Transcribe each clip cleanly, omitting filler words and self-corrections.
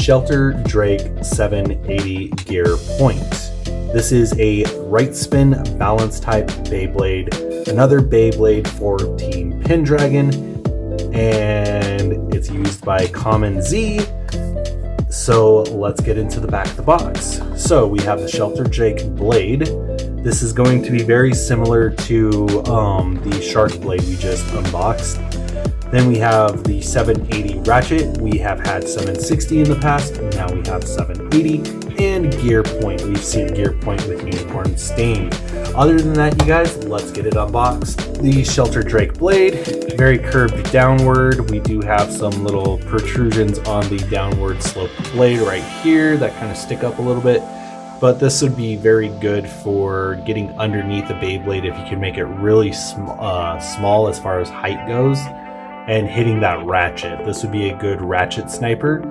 Shelter Drake 780 Gear Point. This is a right spin balance type Beyblade, another Beyblade for Team Pendragon, and it's used by Common Z. So let's get into the back of the box. So we have the Shelter Drake Blade. This is going to be very similar to the Shark Blade we just unboxed. Then we have the 780 Ratchet. We have had 760 in the past, now we have 780. And Gear Point. We've seen Gear Point with Unicorn Stain. Other than that, you guys, let's get it unboxed. The Shelter Drake Blade, very curved downward. We do have some little protrusions on the downward sloped blade right here that kind of stick up a little bit. But this would be very good for getting underneath the Beyblade if you can make it really small as far as height goes and hitting that ratchet. This would be a good ratchet sniper.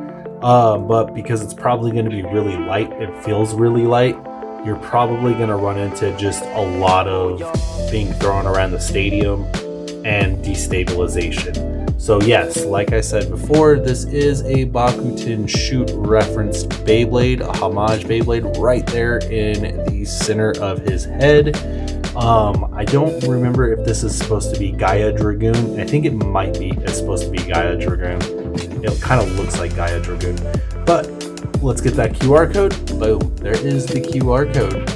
But because it's probably going to be really light, it feels really light, you're probably going to run into just a lot of being thrown around the stadium and destabilization. So yes, like I said before, this is a Bakuten Shoot referenced Beyblade, a homage Beyblade right there in the center of his head. I don't remember if this is supposed to be Gaia Dragoon. I think it might be. It's supposed to be Gaia Dragoon. It kind of looks like Gaia Dragoon. But let's get that QR code. Boom, there is the QR code.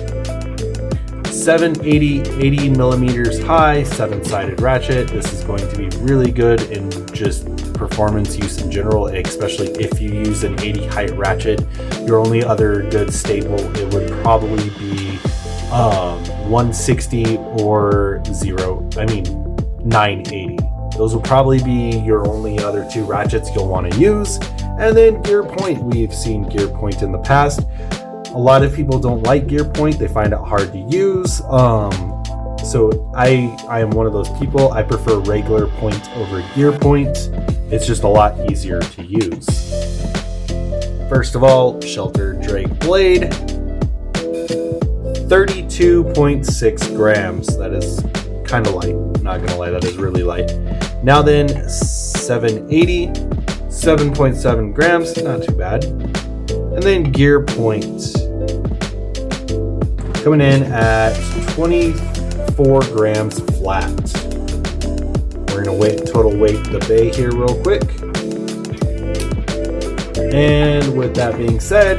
780, 80 millimeters high, 7-sided ratchet. This is going to be really good in just performance use in general, especially if you use an 80 height ratchet. Your only other good staple, it would probably be 160 or 980. Those will probably be your only other two ratchets you'll want to use. And then Gear Point. We've seen Gear Point in the past. A lot of people don't like Gear Point. They find it hard to use. So I am one of those people. I prefer regular point over Gear Point. It's just a lot easier to use. First of all, Shelter Drake Blade. 32.6 grams. That is kind of light. Not gonna lie, that is really light. Now then, 780, 7.7 grams, not too bad. And then Gear Point, coming in at 24 grams flat. We're gonna total weight the bay here real quick. And with that being said,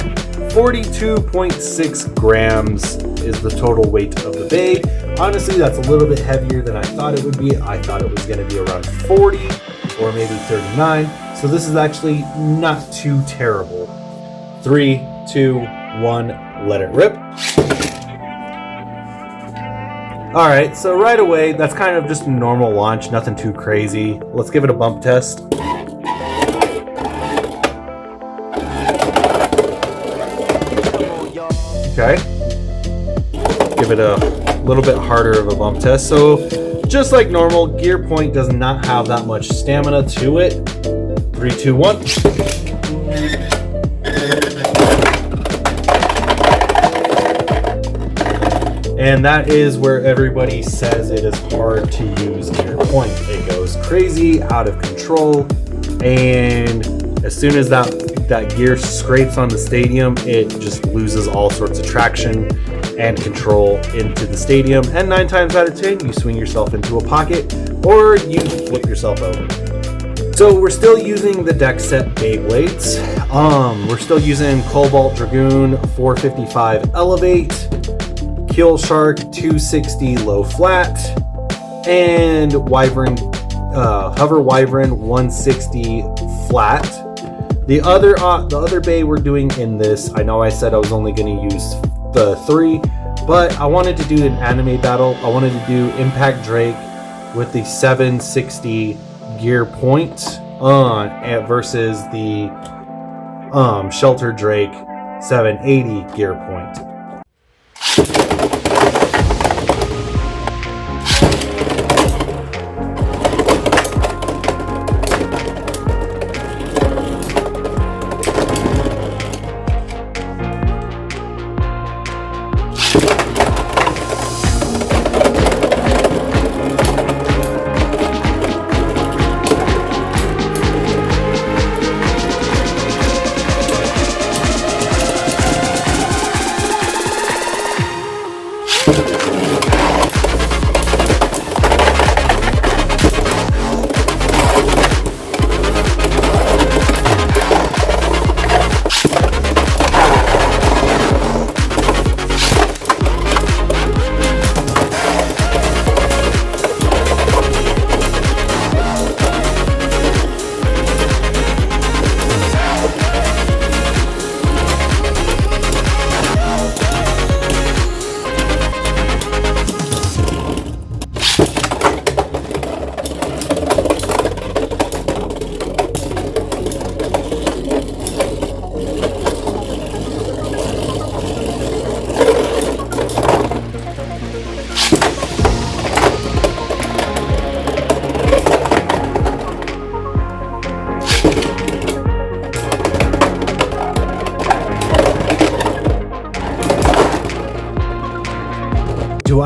42.6 grams is the total weight of the bay. Honestly, that's a little bit heavier than I thought it would be. I thought it was going to be around 40 or maybe 39. So this is actually not too terrible. 3, 2, 1, let it rip. All right, so right away, that's kind of just a normal launch, nothing too crazy. Let's give it a bump test. Okay. Give it a little bit harder of a bump test. So just like normal, Gear Point does not have that much stamina to it. 3, 2, 1. And that is where everybody says it is hard to use Gear Point. It goes crazy, out of control, and as soon as that gear scrapes on the stadium, it just loses all sorts of traction and control into the stadium, and 9 times out of 10 you swing yourself into a pocket or you flip yourself over. So we're still using the deck set Beyblades. We're still using Cobalt Dragoon 455 Elevate, Kill Shark 260 Low Flat, and Hover Wyvern 160 Flat. The other bay we're doing in this, I know I said I was only going to use the 3, but I wanted to do an anime battle. I wanted to do Impact Drake with the 760 Gear Point versus the Shelter Drake 780 Gear Point.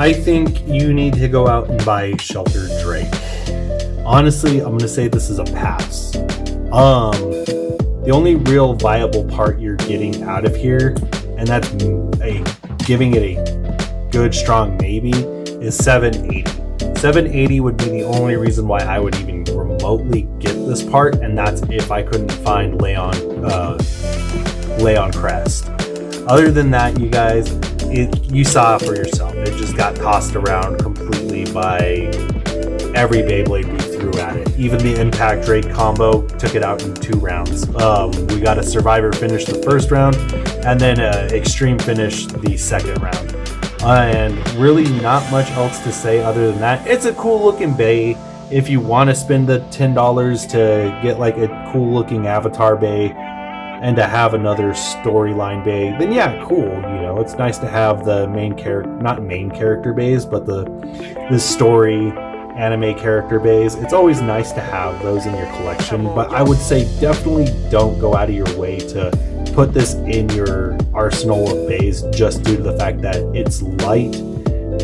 I think you need to go out and buy Shelter Drake. Honestly, I'm going to say this is a pass. The only real viable part you're getting out of here, and that's giving it a good strong maybe, is 780. 780 would be the only reason why I would even remotely get this part, and that's if I couldn't find Leon Crest. Other than that, you guys, you saw it for yourself. It just got tossed around completely by every Beyblade we threw at it. Even the Impact Drake combo took it out in 2 rounds. We got a Survivor finish the first round, and then Extreme finish the second round. And really not much else to say other than that. It's a cool looking bay. If you want to spend the $10 to get like a cool looking avatar bay and to have another storyline bay, then yeah, cool. You know, it's nice to have the not main character bays, but the story anime character bays. It's always nice to have those in your collection, but I would say definitely don't go out of your way to put this in your arsenal of bays just due to the fact that it's light.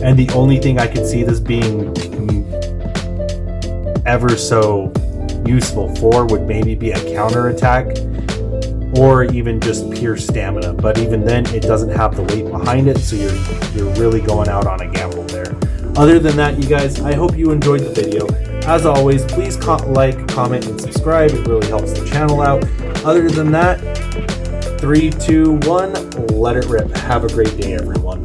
And the only thing I could see this being ever so useful for would maybe be a counterattack or even just pure stamina. But even then, it doesn't have the weight behind it, so you're really going out on a gamble there. Other than that, you guys, I hope you enjoyed the video. As always, please like, comment, and subscribe. It really helps the channel out. Other than that, 3, 2, 1, let it rip. Have a great day, everyone.